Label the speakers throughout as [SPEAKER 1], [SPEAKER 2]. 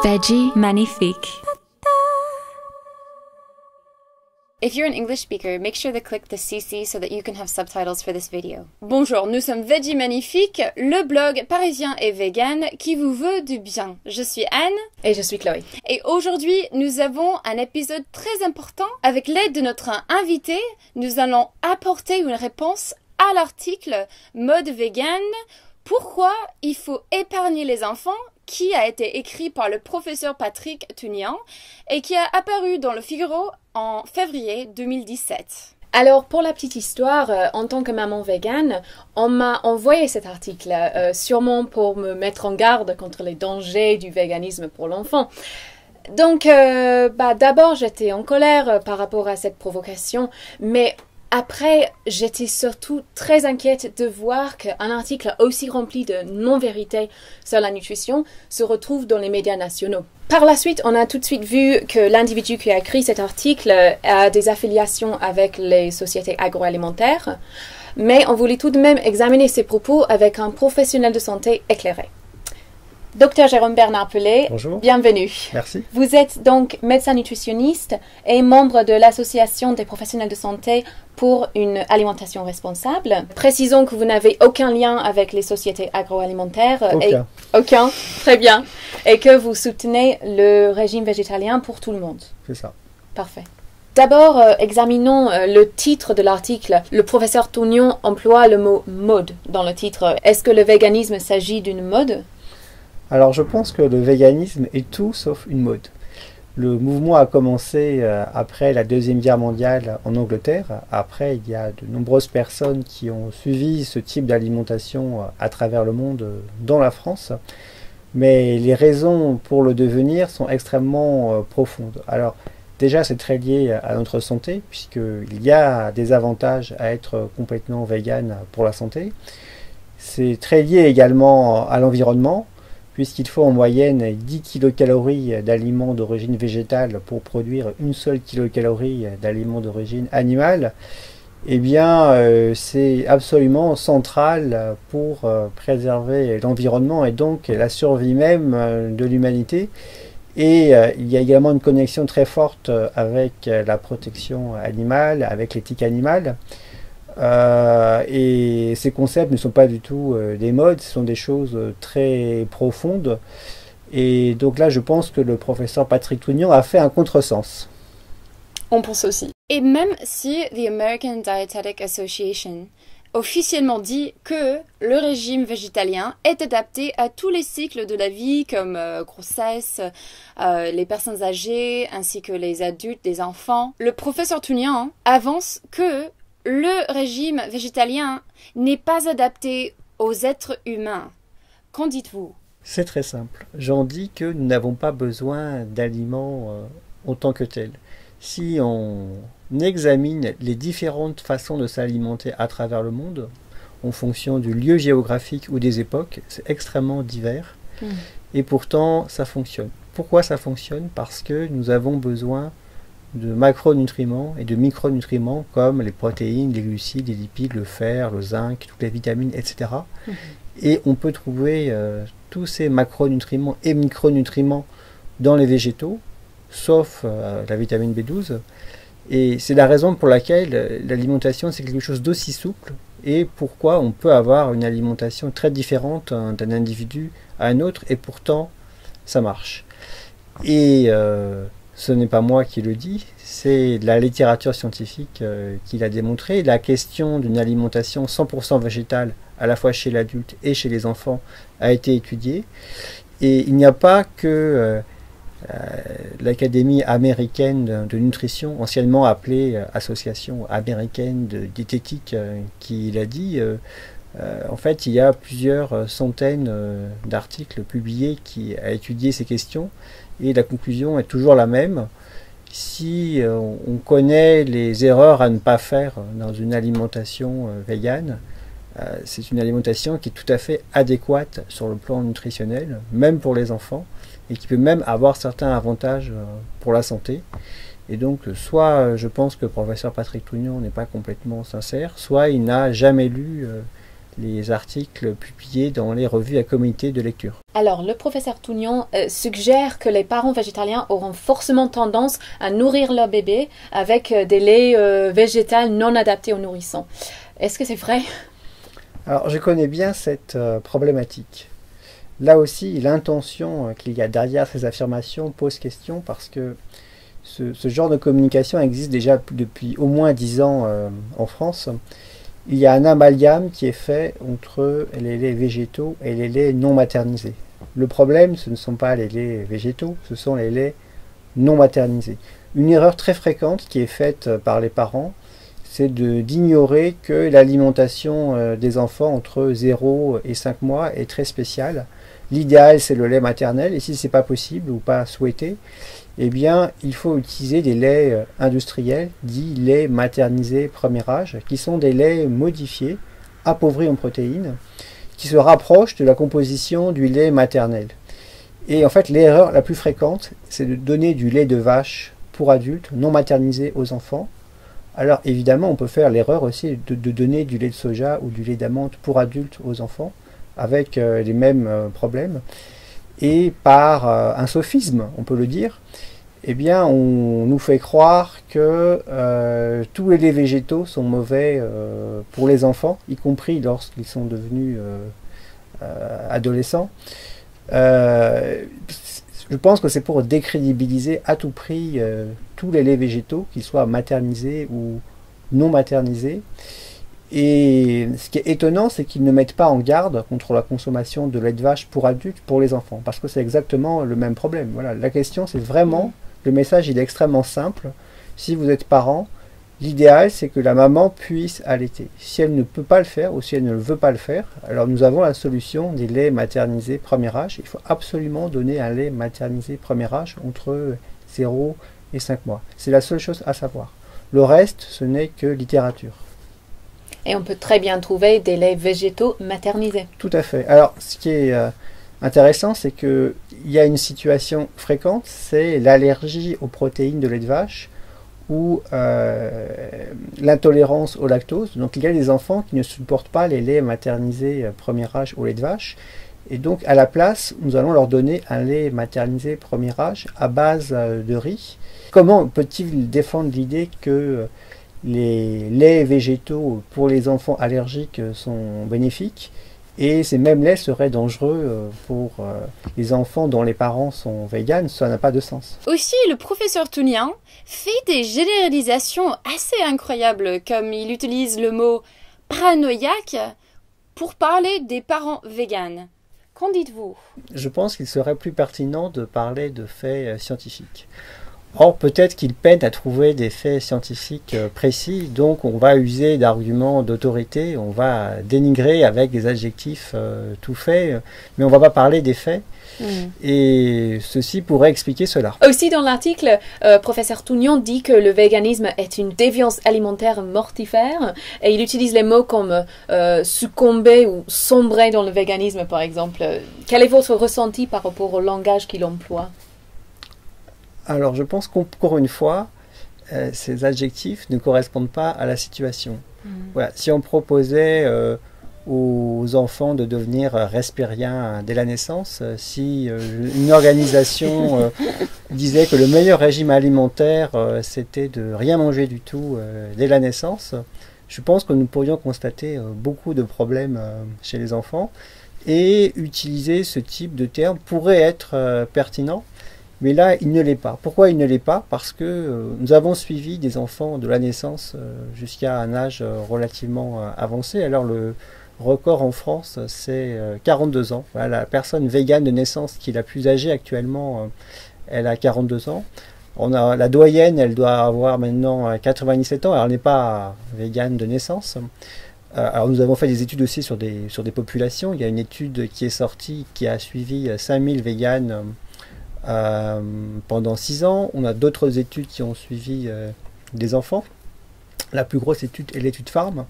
[SPEAKER 1] Veggie Magnifique.
[SPEAKER 2] If you're an English speaker, make sure to click the CC so that you can have subtitles for this video. Bonjour, nous sommes Veggie Magnifique, le blog parisien et vegan qui vous veut du bien. Je suis Anne.
[SPEAKER 3] Et je suis Chloé.
[SPEAKER 2] Et aujourd'hui, nous avons un épisode très important. Avec l'aide de notre invité, nous allons apporter une réponse à l'article Mode vegan. Pourquoi il faut épargner les enfants, qui a été écrit par le professeur Patrick Tunian et qui a apparu dans le Figaro en février 2017.
[SPEAKER 3] Alors, pour la petite histoire, en tant que maman végane, on m'a envoyé cet article, sûrement pour me mettre en garde contre les dangers du véganisme pour l'enfant. Donc, d'abord, j'étais en colère par rapport à cette provocation, mais après, j'étais surtout très inquiète de voir qu'un article aussi rempli de non-vérités sur la nutrition se retrouve dans les médias nationaux. Par la suite, on a tout de suite vu que l'individu qui a écrit cet article a des affiliations avec les sociétés agroalimentaires, mais on voulait tout de même examiner ses propos avec un professionnel de santé éclairé. Docteur Jérôme Bernard Pelé,
[SPEAKER 4] bonjour.
[SPEAKER 3] Bienvenue.
[SPEAKER 4] Merci.
[SPEAKER 3] Vous êtes donc médecin nutritionniste et membre de l'Association des professionnels de santé pour une alimentation responsable. Précisons que vous n'avez aucun lien avec les sociétés agroalimentaires. Aucun, très bien. Et que vous soutenez le régime végétalien pour tout le monde.
[SPEAKER 4] C'est ça.
[SPEAKER 3] Parfait. D'abord, examinons le titre de l'article. Le professeur Tunian emploie le mot « mode » dans le titre. Est-ce que le véganisme s'agit d'une mode ?
[SPEAKER 4] Alors je pense que le véganisme est tout sauf une mode. Le mouvement a commencé après la Deuxième Guerre mondiale en Angleterre. Après, il y a de nombreuses personnes qui ont suivi ce type d'alimentation à travers le monde, dans la France. Mais les raisons pour le devenir sont extrêmement profondes. Alors déjà, c'est très lié à notre santé, puisqu'il y a des avantages à être complètement vegan pour la santé. C'est très lié également à l'environnement, puisqu'il faut en moyenne 10 kilocalories d'aliments d'origine végétale pour produire une seule kilocalorie d'aliments d'origine animale, eh bien c'est absolument central pour préserver l'environnement et donc la survie même de l'humanité. Et il y a également une connexion très forte avec la protection animale, avec l'éthique animale. Et ces concepts ne sont pas du tout des modes, ce sont des choses très profondes. Et donc là, je pense que le professeur Patrick Tunian a fait un contresens.
[SPEAKER 3] On pense aussi.
[SPEAKER 2] Et même si the American Dietetic Association officiellement dit que le régime végétalien est adapté à tous les cycles de la vie, comme grossesse, les personnes âgées, ainsi que les adultes, les enfants, le professeur Tunian avance que le régime végétalien n'est pas adapté aux êtres humains. Qu'en dites-vous ?
[SPEAKER 4] C'est très simple. J'en dis que nous n'avons pas besoin d'aliments en tant que tels. Si on examine les différentes façons de s'alimenter à travers le monde, en fonction du lieu géographique ou des époques, c'est extrêmement divers. Et pourtant, ça fonctionne. Pourquoi ça fonctionne ? Parce que nous avons besoin de macronutriments et de micronutriments comme les protéines, les glucides, les lipides, le fer, le zinc, toutes les vitamines, etc. Et on peut trouver tous ces macronutriments et micronutriments dans les végétaux, sauf la vitamine B12. Et c'est la raison pour laquelle l'alimentation, c'est quelque chose d'aussi souple et pourquoi on peut avoir une alimentation très différente d'un individu à un autre et pourtant, ça marche. Et ce n'est pas moi qui le dis, c'est la littérature scientifique qui l'a démontré. La question d'une alimentation 100% végétale, à la fois chez l'adulte et chez les enfants, a été étudiée. Et il n'y a pas que l'Académie américaine de nutrition, anciennement appelée Association américaine de diététique, qui l'a dit. En fait, il y a plusieurs centaines d'articles publiés qui a étudié ces questions. Et la conclusion est toujours la même. Si on connaît les erreurs à ne pas faire dans une alimentation végane, c'est une alimentation qui est tout à fait adéquate sur le plan nutritionnel, même pour les enfants, et qui peut même avoir certains avantages pour la santé. Et donc, soit je pense que le professeur Patrick Tunian n'est pas complètement sincère, soit il n'a jamais lu les articles publiés dans les revues à comité de lecture.
[SPEAKER 3] Alors, le professeur Tougnon suggère que les parents végétaliens auront forcément tendance à nourrir leur bébé avec des laits végétaux non adaptés aux nourrissons. Est-ce que c'est vrai?
[SPEAKER 4] Alors, je connais bien cette problématique. Là aussi, l'intention qu'il y a derrière ces affirmations pose question parce que ce genre de communication existe déjà depuis au moins 10 ans en France. Il y a un amalgame qui est fait entre les laits végétaux et les laits non maternisés. Le problème, ce ne sont pas les laits végétaux, ce sont les laits non maternisés. Une erreur très fréquente qui est faite par les parents, c'est d'ignorer que l'alimentation des enfants entre 0 et 5 mois est très spéciale. L'idéal, c'est le lait maternel, et si ce n'est pas possible ou pas souhaité, eh bien, il faut utiliser des laits industriels, dits laits maternisés premier âge, qui sont des laits modifiés, appauvris en protéines, qui se rapprochent de la composition du lait maternel. Et en fait, l'erreur la plus fréquente, c'est de donner du lait de vache pour adultes, non maternisé aux enfants. Alors évidemment, on peut faire l'erreur aussi de donner du lait de soja ou du lait d'amande pour adultes aux enfants, avec les mêmes problèmes. Et par un sophisme, on peut le dire, eh bien, on nous fait croire que tous les laits végétaux sont mauvais pour les enfants, y compris lorsqu'ils sont devenus adolescents. Je pense que c'est pour décrédibiliser à tout prix tous les laits végétaux, qu'ils soient maternisés ou non maternisés. Et ce qui est étonnant, c'est qu'ils ne mettent pas en garde contre la consommation de lait de vache pour adultes, pour les enfants, parce que c'est exactement le même problème. Voilà, la question, c'est vraiment, le message, il est extrêmement simple. Si vous êtes parent, l'idéal, c'est que la maman puisse allaiter. Si elle ne peut pas le faire, ou si elle ne veut pas le faire, alors nous avons la solution des laits maternisés premier âge. Il faut absolument donner un lait maternisé premier âge entre 0 et 5 mois. C'est la seule chose à savoir. Le reste, ce n'est que littérature.
[SPEAKER 3] Et on peut très bien trouver des laits végétaux maternisés.
[SPEAKER 4] Tout à fait. Alors, ce qui est intéressant, c'est qu'il y a une situation fréquente, c'est l'allergie aux protéines de lait de vache ou l'intolérance au lactose. Donc, il y a des enfants qui ne supportent pas les laits maternisés premier âge au lait de vache. Et donc, à la place, nous allons leur donner un lait maternisé premier âge à base de riz. Comment peut-il défendre l'idée que les laits végétaux pour les enfants allergiques sont bénéfiques et ces mêmes laits seraient dangereux pour les enfants dont les parents sont véganes? Ça n'a pas de sens.
[SPEAKER 2] Aussi, le professeur Tougnon fait des généralisations assez incroyables, comme il utilise le mot paranoïaque pour parler des parents véganes. Qu'en dites-vous?
[SPEAKER 4] Je pense qu'il serait plus pertinent de parler de faits scientifiques. Or, peut-être qu'il peine à trouver des faits scientifiques précis, donc on va user d'arguments d'autorité, on va dénigrer avec des adjectifs tout faits, mais on ne va pas parler des faits, et ceci pourrait expliquer cela.
[SPEAKER 3] Aussi dans l'article, professeur Tougnon dit que le véganisme est une déviance alimentaire mortifère, et il utilise les mots comme succomber ou sombrer dans le véganisme, par exemple. Quel est votre ressenti par rapport au langage qu'il emploie?
[SPEAKER 4] Alors, je pense qu'encore une fois, ces adjectifs ne correspondent pas à la situation. Voilà, si on proposait aux enfants de devenir respériens dès la naissance, si une organisation disait que le meilleur régime alimentaire, c'était de rien manger du tout dès la naissance, je pense que nous pourrions constater beaucoup de problèmes chez les enfants, et utiliser ce type de terme pourrait être pertinent. Mais là, il ne l'est pas. Pourquoi il ne l'est pas? Parce que nous avons suivi des enfants de la naissance jusqu'à un âge relativement avancé. Alors le record en France, c'est 42 ans. Voilà, la personne végane de naissance qui est la plus âgée actuellement, elle a 42 ans. On a la doyenne, elle doit avoir maintenant 97 ans. Alors elle n'est pas végane de naissance. Alors nous avons fait des études aussi sur des populations. Il y a une étude qui est sortie qui a suivi 5000 véganes pendant 6 ans. On a d'autres études qui ont suivi des enfants. La plus grosse étude est l'étude Farm.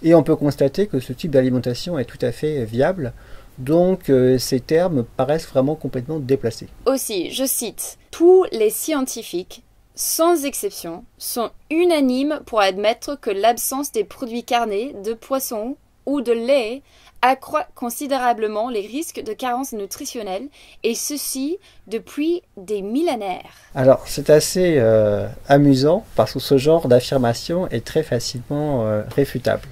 [SPEAKER 4] Et on peut constater que ce type d'alimentation est tout à fait viable. Donc ces termes paraissent vraiment complètement déplacés.
[SPEAKER 2] Aussi, je cite, « Tous les scientifiques, sans exception, sont unanimes pour admettre que l'absence des produits carnés, de poisson ou de lait accroît considérablement les risques de carences nutritionnelles, et ceci depuis des millénaires.
[SPEAKER 4] Alors, c'est assez amusant parce que ce genre d'affirmation est très facilement réfutable.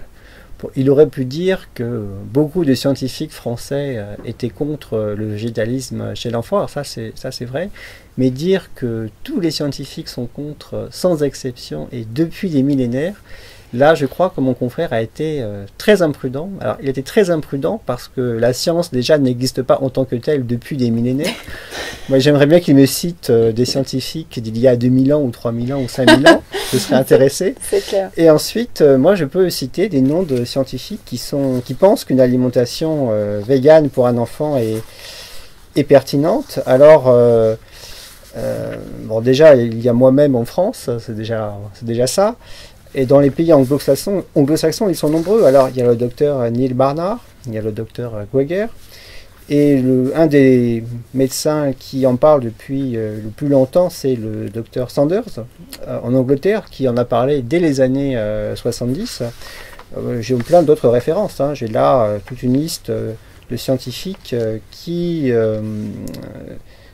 [SPEAKER 4] Bon, il aurait pu dire que beaucoup de scientifiques français étaient contre le végétalisme chez l'enfant, alors ça c'est vrai, mais dire que tous les scientifiques sont contre sans exception et depuis des millénaires, là, je crois que mon confrère a été très imprudent. Alors, il était très imprudent parce que la science, déjà, n'existe pas en tant que telle depuis des millénaires. Moi, j'aimerais bien qu'il me cite des scientifiques d'il y a 2000 ans ou 3000 ans ou 5000 ans. Je serais intéressé.
[SPEAKER 3] C'est clair.
[SPEAKER 4] Et ensuite, moi, je peux citer des noms de scientifiques qui pensent qu'une alimentation végane pour un enfant est pertinente. Alors, bon, déjà, il y a moi-même en France, c'est déjà ça. Et dans les pays anglo-saxons, ils sont nombreux. Alors, il y a le docteur Neil Barnard, il y a le docteur Greger, et un des médecins qui en parle depuis le plus longtemps, c'est le docteur Sanders, en Angleterre, qui en a parlé dès les années 70. J'ai plein d'autres références, hein. J'ai là toute une liste de scientifiques qui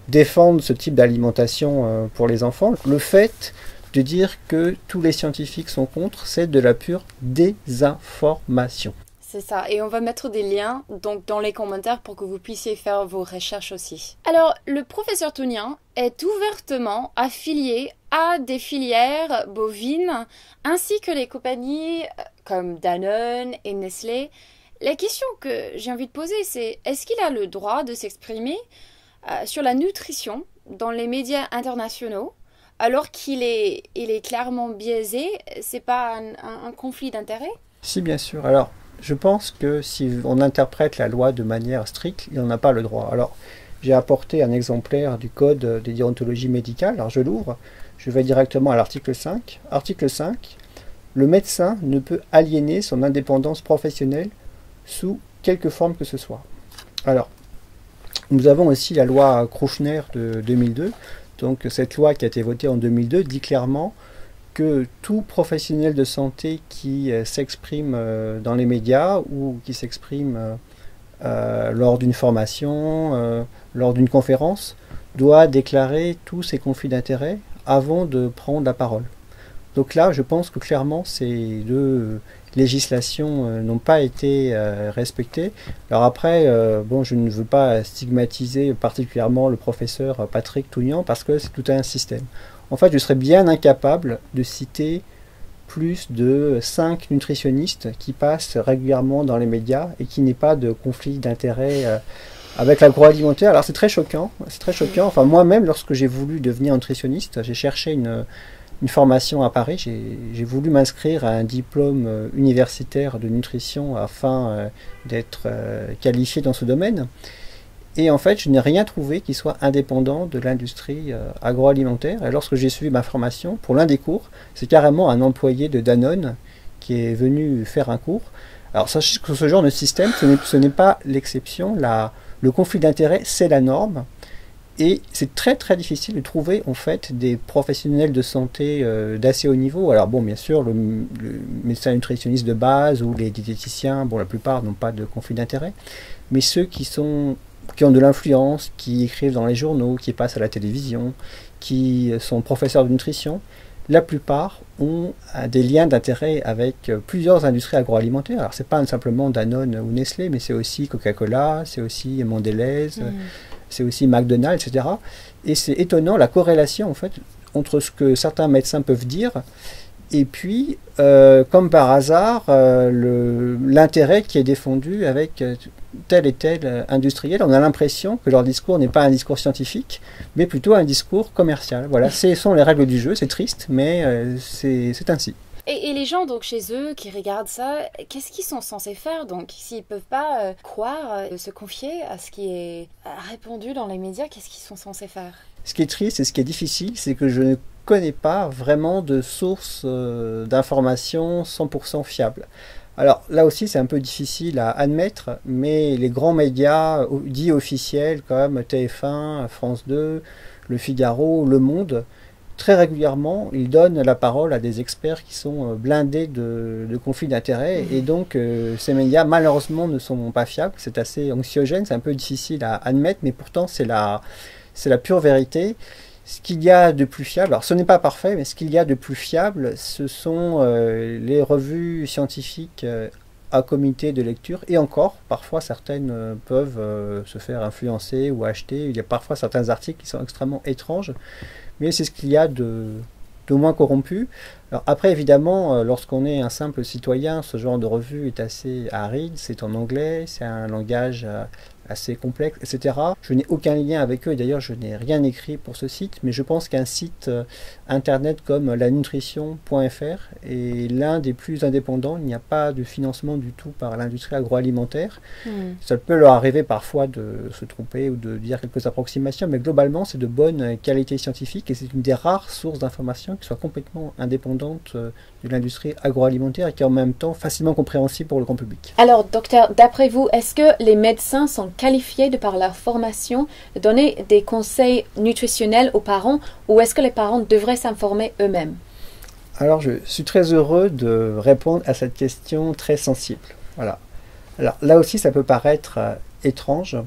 [SPEAKER 4] défendent ce type d'alimentation pour les enfants. Le fait de dire que tous les scientifiques sont contre, c'est de la pure désinformation.
[SPEAKER 2] C'est ça, et on va mettre des liens donc dans les commentaires pour que vous puissiez faire vos recherches aussi. Alors, le professeur Tounien est ouvertement affilié à des filières bovines ainsi que les compagnies comme Danone et Nestlé. La question que j'ai envie de poser, c'est est-ce qu'il a le droit de s'exprimer sur la nutrition dans les médias internationaux alors qu'il est clairement biaisé? C'est pas un conflit d'intérêts?
[SPEAKER 4] Si, bien sûr. Alors, je pense que si on interprète la loi de manière stricte, il n'en a pas le droit. Alors, j'ai apporté un exemplaire du code de déontologie médicale. Alors, je l'ouvre. Je vais directement à l'article 5. Article 5. Le médecin ne peut aliéner son indépendance professionnelle sous quelque forme que ce soit. Alors, nous avons aussi la loi Kouchner de 2002. Donc cette loi qui a été votée en 2002 dit clairement que tout professionnel de santé qui s'exprime dans les médias ou qui s'exprime lors d'une formation, lors d'une conférence, doit déclarer tous ses conflits d'intérêts avant de prendre la parole. Donc là, je pense que clairement, ces deux législations n'ont pas été respectées. Alors après, bon, je ne veux pas stigmatiser particulièrement le professeur Patrick Tounien parce que c'est tout un système. En fait, je serais bien incapable de citer plus de 5 nutritionnistes qui passent régulièrement dans les médias et qui n'aient pas de conflit d'intérêts avec l'agroalimentaire. Alors c'est très choquant, c'est très choquant. Enfin moi-même, lorsque j'ai voulu devenir nutritionniste, j'ai cherché une formation à Paris, j'ai voulu m'inscrire à un diplôme universitaire de nutrition afin d'être qualifié dans ce domaine. Et en fait, je n'ai rien trouvé qui soit indépendant de l'industrie agroalimentaire. Et lorsque j'ai suivi ma formation, pour l'un des cours, c'est carrément un employé de Danone qui est venu faire un cours. Alors sachez que ce genre de système, ce n'est pas l'exception. Le conflit d'intérêts, c'est la norme. Et c'est très très difficile de trouver en fait des professionnels de santé d'assez haut niveau. Alors bon, bien sûr, le médecin nutritionniste de base ou les diététiciens, bon, la plupart n'ont pas de conflit d'intérêt. Mais ceux qui ont de l'influence, qui écrivent dans les journaux, qui passent à la télévision, qui sont professeurs de nutrition, la plupart ont des liens d'intérêt avec plusieurs industries agroalimentaires. Alors c'est pas simplement Danone ou Nestlé, mais c'est aussi Coca-Cola, c'est aussi Mondelez, c'est aussi McDonald's, etc. Et c'est étonnant la corrélation en fait entre ce que certains médecins peuvent dire et puis, comme par hasard, l'intérêt qui est défendu avec tel et tel industriel. On a l'impression que leur discours n'est pas un discours scientifique, mais plutôt un discours commercial. Voilà, ce sont les règles du jeu, c'est triste, mais c'est ainsi.
[SPEAKER 2] Et les gens donc chez eux qui regardent ça, qu'est-ce qu'ils sont censés faire donc s'ils peuvent pas croire, se confier à ce qui est répandu dans les médias, qu'est-ce qu'ils sont censés faire?
[SPEAKER 4] Ce qui est triste et ce qui est difficile, c'est que je ne connais pas vraiment de source d'informations 100% fiables. Alors là aussi c'est un peu difficile à admettre, mais les grands médias dits officiels comme TF1, France 2, Le Figaro, Le Monde, très régulièrement, ils donnent la parole à des experts qui sont blindés de conflits d'intérêts. Et donc, ces médias, malheureusement, ne sont pas fiables. C'est assez anxiogène, c'est un peu difficile à admettre, mais pourtant, c'est la pure vérité. Ce qu'il y a de plus fiable, alors ce n'est pas parfait, mais ce qu'il y a de plus fiable, ce sont les revues scientifiques à comité de lecture, et encore, parfois certaines peuvent se faire influencer ou acheter. Il y a parfois certains articles qui sont extrêmement étranges, mais c'est ce qu'il y a de moins corrompu. Alors après, évidemment, lorsqu'on est un simple citoyen, ce genre de revue est assez aride, c'est en anglais, c'est un langage assez complexe, etc. Je n'ai aucun lien avec eux, et d'ailleurs je n'ai rien écrit pour ce site, mais je pense qu'un site internet comme lanutrition.fr est l'un des plus indépendants. Il n'y a pas de financement du tout par l'industrie agroalimentaire. Ça peut leur arriver parfois de se tromper ou de dire quelques approximations, mais globalement c'est de bonne qualité scientifique, et c'est une des rares sources d'informations qui soit complètement indépendante de l'industrie agroalimentaire et qui est en même temps facilement compréhensible pour le grand public.
[SPEAKER 3] Alors, docteur, d'après vous, est-ce que les médecins sont qualifiés de par leur formation de donner des conseils nutritionnels aux parents, ou est-ce que les parents devraient s'informer eux-mêmes?
[SPEAKER 4] Alors, je suis très heureux de répondre à cette question très sensible. Voilà. Alors, là aussi, ça peut paraître étrange,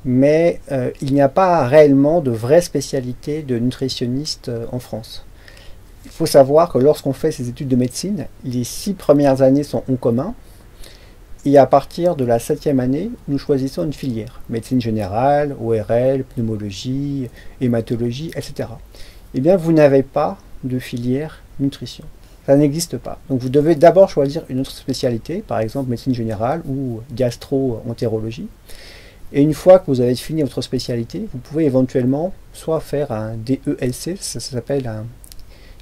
[SPEAKER 4] mais il n'y a pas réellement de vraie spécialité de nutritionniste en France. Il faut savoir que lorsqu'on fait ses études de médecine, les 6 premières années sont en commun, et à partir de la 7e année, nous choisissons une filière. Médecine générale, ORL, pneumologie, hématologie, etc. Eh bien, vous n'avez pas de filière nutrition. Ça n'existe pas. Donc vous devez d'abord choisir une autre spécialité, par exemple médecine générale ou gastro-entérologie. Et une fois que vous avez fini votre spécialité, vous pouvez éventuellement soit faire un DESC, ça s'appelle un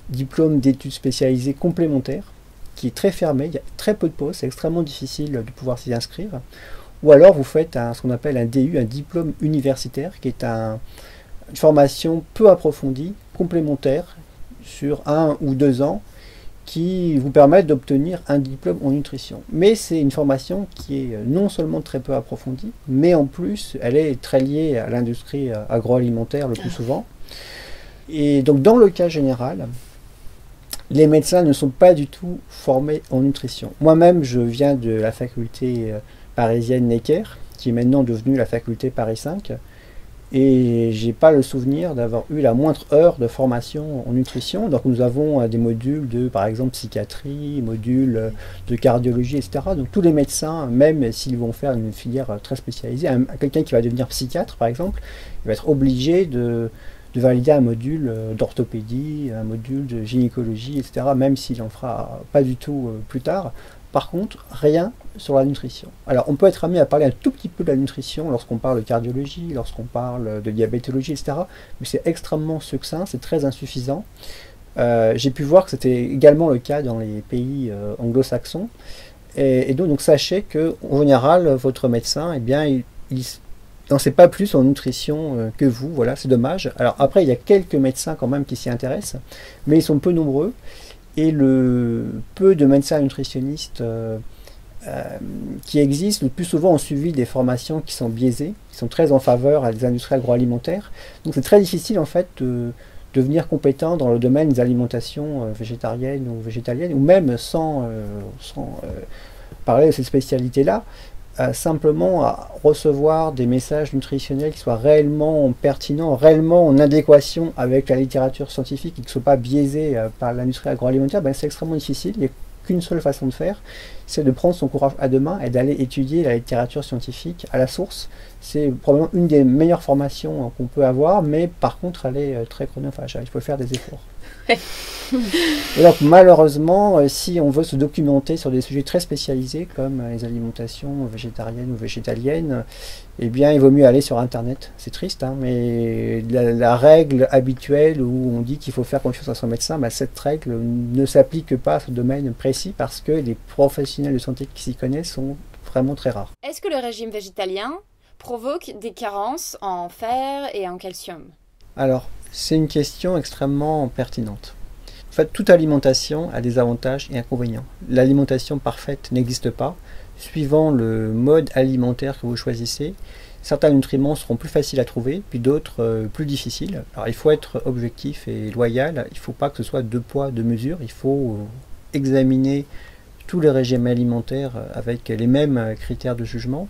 [SPEAKER 4] diplôme d'études spécialisées complémentaires, qui est très fermé, il y a très peu de postes, c'est extrêmement difficile de pouvoir s'y inscrire. Ou alors vous faites ce qu'on appelle un DU, un diplôme universitaire, qui est une formation peu approfondie, complémentaire, sur 1 ou 2 ans, qui vous permettent d'obtenir un diplôme en nutrition. Mais c'est une formation qui est non seulement très peu approfondie, mais en plus elle est très liée à l'industrie agroalimentaire le plus souvent. Et donc dans le cas général, les médecins ne sont pas du tout formés en nutrition. Moi-même, je viens de la faculté parisienne Necker, qui est maintenant devenue la faculté Paris 5, et j'ai pas le souvenir d'avoir eu la moindre heure de formation en nutrition. Donc nous avons des modules de, par exemple, psychiatrie, modules de cardiologie, etc. Donc tous les médecins, même s'ils vont faire une filière très spécialisée, quelqu'un qui va devenir psychiatre, par exemple, il va être obligé de valider un module d'orthopédie, un module de gynécologie, etc., même s'il en fera pas du tout plus tard. Par contre, rien sur la nutrition. Alors, on peut être amené à parler un tout petit peu de la nutrition lorsqu'on parle de cardiologie, lorsqu'on parle de diabétologie, etc., mais c'est extrêmement succinct, c'est très insuffisant. J'ai pu voir que c'était également le cas dans les pays anglo-saxons, et donc sachez qu'en général, votre médecin, eh bien, il n'en sait pas plus en nutrition que vous, voilà, c'est dommage. Alors après, il y a quelques médecins quand même qui s'y intéressent, mais ils sont peu nombreux, et le peu de médecins nutritionnistes qui existent, le plus souvent ont suivi des formations qui sont biaisées, qui sont très en faveur des industries agroalimentaires. Donc c'est très difficile en fait de devenir compétent dans le domaine des alimentations végétariennes ou végétaliennes, ou même sans parler de ces spécialités-là. Simplement à recevoir des messages nutritionnels qui soient réellement pertinents, réellement en adéquation avec la littérature scientifique et qui ne soient pas biaisés par l'industrie agroalimentaire, c'est extrêmement difficile. Il n'y a qu'une seule façon de faire, c'est de prendre son courage à deux mains et d'aller étudier la littérature scientifique à la source. C'est probablement une des meilleures formations qu'on peut avoir, mais par contre elle est très chronophage, il faut faire des efforts. Et donc malheureusement, si on veut se documenter sur des sujets très spécialisés comme les alimentations végétariennes ou végétaliennes, eh bien il vaut mieux aller sur internet. C'est triste, hein, mais la règle habituelle où on dit qu'il faut faire confiance à son médecin, cette règle ne s'applique pas à ce domaine précis parce que les professionnels de santé qui s'y connaissent sont vraiment très rares.
[SPEAKER 2] Est-ce que le régime végétalien provoque des carences en fer et en calcium?
[SPEAKER 4] Alors, c'est une question extrêmement pertinente. En fait, toute alimentation a des avantages et inconvénients. L'alimentation parfaite n'existe pas. Suivant le mode alimentaire que vous choisissez, Certains nutriments seront plus faciles à trouver, puis d'autres plus difficiles. Alors il faut être objectif et loyal, il ne faut pas que ce soit deux poids, deux mesures, il faut examiner tous les régimes alimentaires avec les mêmes critères de jugement.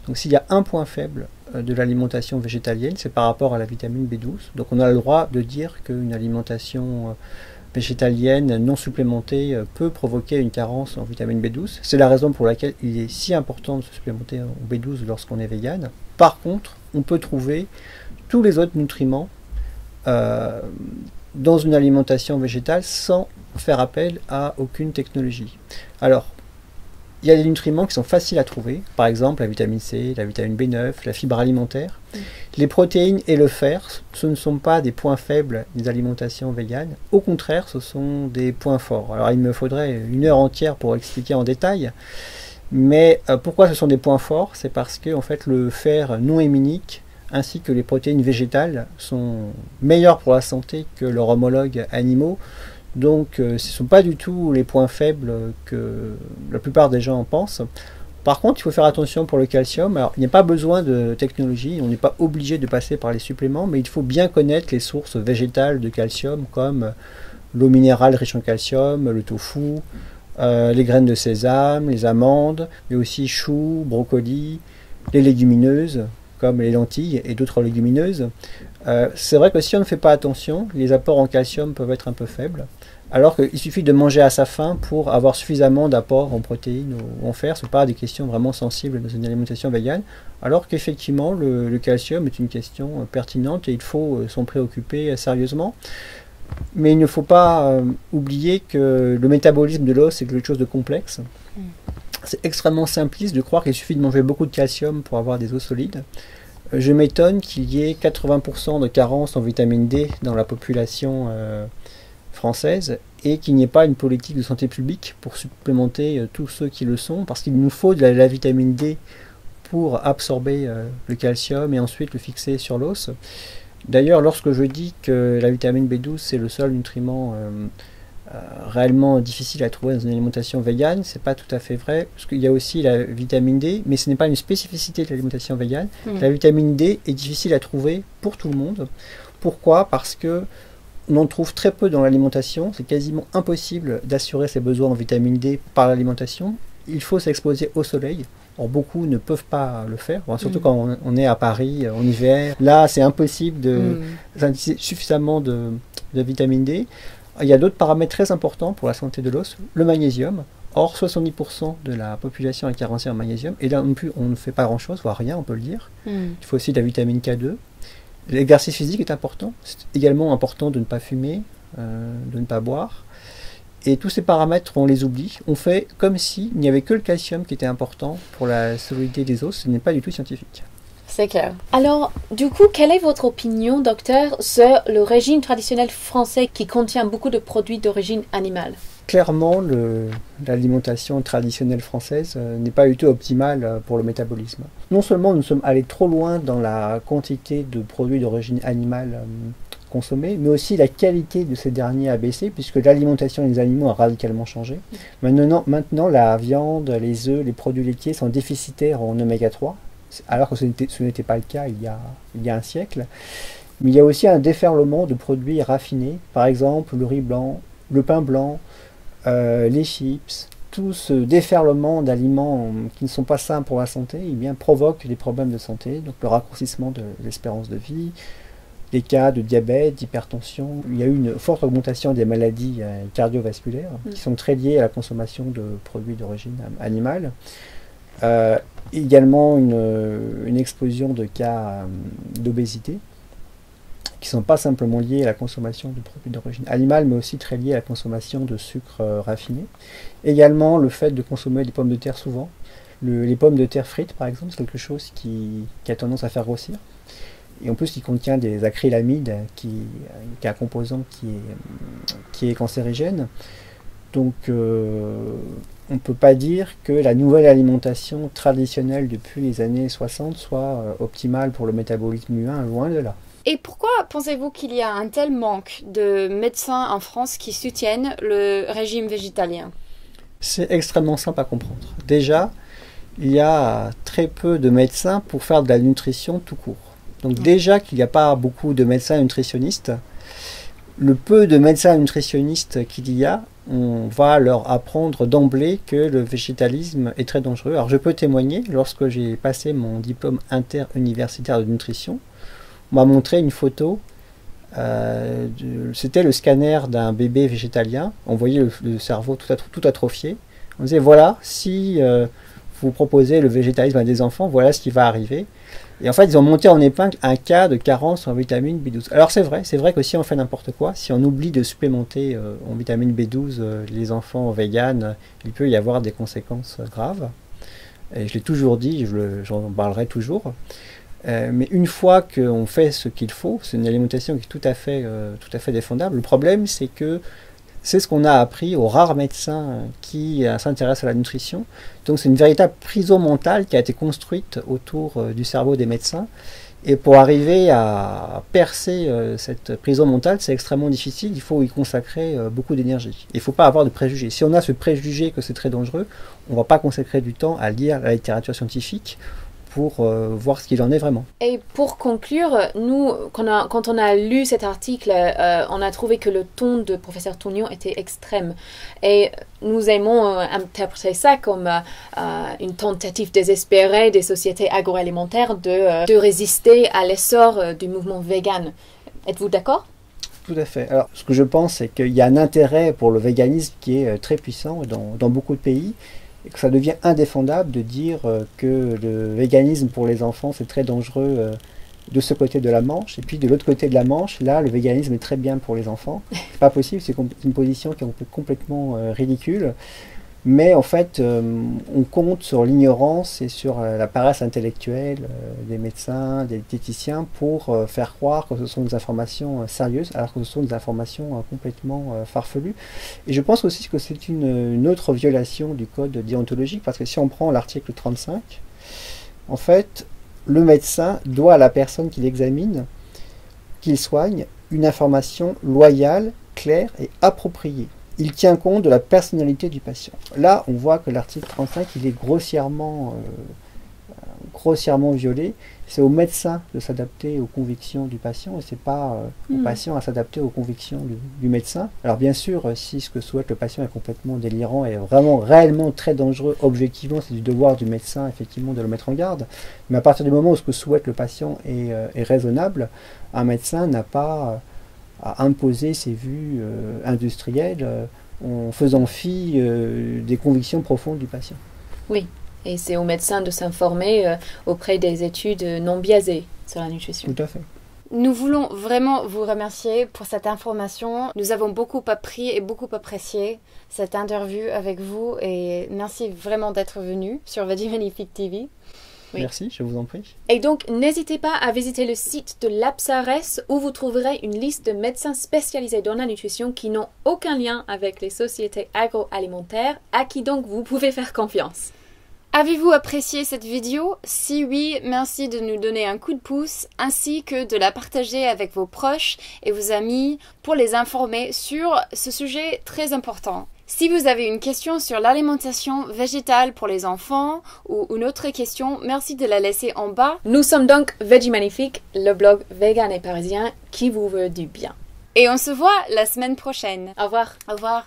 [SPEAKER 4] Donc s'il y a un point faible de l'alimentation végétalienne, c'est par rapport à la vitamine B12. Donc on a le droit de dire qu'une alimentation végétalienne non supplémentée peut provoquer une carence en vitamine B12. C'est la raison pour laquelle il est si important de se supplémenter en B12 lorsqu'on est vegan. Par contre, on peut trouver tous les autres nutriments dans une alimentation végétale sans faire appel à aucune technologie. Alors, il y a des nutriments qui sont faciles à trouver, par exemple la vitamine C, la vitamine B9, la fibre alimentaire. Les protéines et le fer, ce ne sont pas des points faibles des alimentations véganes. Au contraire, ce sont des points forts. Alors il me faudrait une heure entière pour expliquer en détail. Mais pourquoi ce sont des points forts? C'est parce que en fait, le fer non héminique ainsi que les protéines végétales sont meilleures pour la santé que leurs homologues animaux. Donc ce ne sont pas du tout les points faibles que la plupart des gens en pensent. Par contre, il faut faire attention pour le calcium. Alors, il n'y a pas besoin de technologie, on n'est pas obligé de passer par les suppléments, mais il faut bien connaître les sources végétales de calcium comme l'eau minérale riche en calcium, le tofu, les graines de sésame, les amandes, mais aussi choux, brocolis, les légumineuses comme les lentilles et d'autres légumineuses. C'est vrai que si on ne fait pas attention, les apports en calcium peuvent être un peu faibles, alors qu'il suffit de manger à sa faim pour avoir suffisamment d'apports en protéines ou en fer. Ce ne sont pas des questions vraiment sensibles dans une alimentation végane, alors qu'effectivement le calcium est une question pertinente et il faut s'en préoccuper sérieusement. Mais il ne faut pas oublier que le métabolisme de l'os est quelque chose de complexe. C'est extrêmement simpliste de croire qu'il suffit de manger beaucoup de calcium pour avoir des os solides. Je m'étonne qu'il y ait 80% de carence en vitamine D dans la population française et qu'il n'y ait pas une politique de santé publique pour supplémenter tous ceux qui le sont, parce qu'il nous faut de la vitamine D pour absorber le calcium et ensuite le fixer sur l'os. D'ailleurs, lorsque je dis que la vitamine B12 c'est le seul nutriment réellement difficile à trouver dans une alimentation végane, c'est pas tout à fait vrai, parce qu'il y a aussi la vitamine D, mais ce n'est pas une spécificité de l'alimentation végane. La vitamine D est difficile à trouver pour tout le monde. Pourquoi? Parce que on en trouve très peu dans l'alimentation, c'est quasiment impossible d'assurer ses besoins en vitamine D par l'alimentation. Il faut s'exposer au soleil. Or, beaucoup ne peuvent pas le faire, surtout quand on est à Paris en hiver. Là, c'est impossible de synthétiser suffisamment de vitamine D. Il y a d'autres paramètres très importants pour la santé de l'os, le magnésium. Or, 70% de la population est carencée en magnésium, et là non plus, on ne fait pas grand-chose, voire rien, on peut le dire. Il faut aussi de la vitamine K2. L'exercice physique est important. C'est également important de ne pas fumer, de ne pas boire. Et tous ces paramètres, on les oublie. On fait comme s'il n'y avait que le calcium qui était important pour la solidité des os. Ce n'est pas du tout scientifique.
[SPEAKER 3] C'est clair. Alors, du coup, quelle est votre opinion, docteur, sur le régime traditionnel français qui contient beaucoup de produits d'origine animale?
[SPEAKER 4] Clairement, l'alimentation traditionnelle française n'est pas du tout optimale pour le métabolisme. Non seulement nous sommes allés trop loin dans la quantité de produits d'origine animale consommés, mais aussi la qualité de ces derniers a baissé, puisque l'alimentation des animaux a radicalement changé. Maintenant, la viande, les œufs, les produits laitiers sont déficitaires en oméga 3, alors que ce n'était pas le cas il y a un siècle. Mais il y a aussi un déferlement de produits raffinés, par exemple le riz blanc, le pain blanc, les chips. Tout ce déferlement d'aliments qui ne sont pas sains pour la santé provoque des problèmes de santé, donc le raccourcissement de l'espérance de vie, des cas de diabète, d'hypertension. Il y a eu une forte augmentation des maladies cardiovasculaires qui sont très liées à la consommation de produits d'origine animale. Également une explosion de cas d'obésité qui ne sont pas simplement liés à la consommation de produits d'origine animale, mais aussi très liés à la consommation de sucre raffiné. Également le fait de consommer des pommes de terre souvent. Les pommes de terre frites, par exemple, c'est quelque chose qui a tendance à faire grossir. Et en plus, il contient des acrylamides, qui est un composant qui est cancérigène. Donc, on ne peut pas dire que la nouvelle alimentation traditionnelle depuis les années 60 soit optimale pour le métabolisme humain, loin de là.
[SPEAKER 2] Et pourquoi pensez-vous qu'il y a un tel manque de médecins en France qui soutiennent le régime végétalien?
[SPEAKER 4] C'est extrêmement simple à comprendre. Déjà, il y a très peu de médecins pour faire de la nutrition tout court. Donc déjà qu'il n'y a pas beaucoup de médecins nutritionnistes, le peu de médecins nutritionnistes qu'il y a, on va leur apprendre d'emblée que le végétalisme est très dangereux. Alors je peux témoigner, lorsque j'ai passé mon diplôme interuniversitaire de nutrition, on m'a montré une photo, c'était le scanner d'un bébé végétalien, on voyait le cerveau tout atrophié. On disait voilà, si vous proposez le végétalisme à des enfants, voilà ce qui va arriver. Et en fait, ils ont monté en épingle un cas de carence en vitamine B12. Alors c'est vrai que si on fait n'importe quoi, si on oublie de supplémenter en vitamine B12 les enfants véganes, il peut y avoir des conséquences graves. Et je l'ai toujours dit, j'en parlerai toujours. Mais une fois qu'on fait ce qu'il faut, c'est une alimentation qui est tout à fait défendable. Le problème, c'est que c'est ce qu'on a appris aux rares médecins qui s'intéressent à la nutrition. Donc c'est une véritable prison mentale qui a été construite autour du cerveau des médecins. Et pour arriver à percer cette prison mentale, c'est extrêmement difficile. Il faut y consacrer beaucoup d'énergie. Il ne faut pas avoir de préjugés. Si on a ce préjugé que c'est très dangereux, on ne va pas consacrer du temps à lire la littérature scientifique pour voir ce qu'il en est vraiment.
[SPEAKER 3] Et pour conclure, nous, quand on a lu cet article, on a trouvé que le ton de professeur Tournion était extrême. Et nous aimons interpréter ça comme une tentative désespérée des sociétés agroalimentaires de résister à l'essor du mouvement vegan. Êtes-vous d'accord ?
[SPEAKER 4] Tout à fait. Alors, ce que je pense, c'est qu'il y a un intérêt pour le véganisme qui est très puissant dans beaucoup de pays. Et que ça devient indéfendable de dire que le véganisme pour les enfants c'est très dangereux de ce côté de la Manche, et puis de l'autre côté de la Manche, là le véganisme est très bien pour les enfants. C'est pas possible, c'est une position qui est complètement ridicule. Mais en fait, on compte sur l'ignorance et sur la paresse intellectuelle des médecins, des diététiciens pour faire croire que ce sont des informations sérieuses, alors que ce sont des informations complètement farfelues. Et je pense aussi que c'est une autre violation du code déontologique, parce que si on prend l'article 35, en fait, le médecin doit à la personne qui l'examine, qu'il soigne, une information loyale, claire et appropriée. Il tient compte de la personnalité du patient. Là, on voit que l'article 35, il est grossièrement violé. C'est au médecin de s'adapter aux convictions du patient et c'est pas au patient à s'adapter aux convictions du médecin. Alors bien sûr, si ce que souhaite le patient est complètement délirant et vraiment réellement très dangereux, objectivement, c'est du devoir du médecin effectivement de le mettre en garde. Mais à partir du moment où ce que souhaite le patient est raisonnable, un médecin n'a pas à imposer ses vues industrielles en faisant fi des convictions profondes du patient.
[SPEAKER 3] Oui, et c'est au médecin de s'informer auprès des études non biaisées sur la nutrition.
[SPEAKER 4] Tout à fait.
[SPEAKER 2] Nous voulons vraiment vous remercier pour cette information. Nous avons beaucoup appris et beaucoup apprécié cette interview avec vous et merci vraiment d'être venu sur Veggie Magnifique TV.
[SPEAKER 3] Oui.
[SPEAKER 4] Merci, je vous en prie.
[SPEAKER 3] Et donc, n'hésitez pas à visiter le site de l'Apsares où vous trouverez une liste de médecins spécialisés dans la nutrition qui n'ont aucun lien avec les sociétés agroalimentaires, à qui donc vous pouvez faire confiance.
[SPEAKER 2] Avez-vous apprécié cette vidéo? Si oui, merci de nous donner un coup de pouce ainsi que de la partager avec vos proches et vos amis pour les informer sur ce sujet très important. Si vous avez une question sur l'alimentation végétale pour les enfants ou une autre question, merci de la laisser en bas.
[SPEAKER 3] Nous sommes donc Veggie Magnifique, le blog vegan et parisien qui vous veut du bien.
[SPEAKER 2] Et on se voit la semaine prochaine.
[SPEAKER 3] Au revoir.
[SPEAKER 2] Au revoir.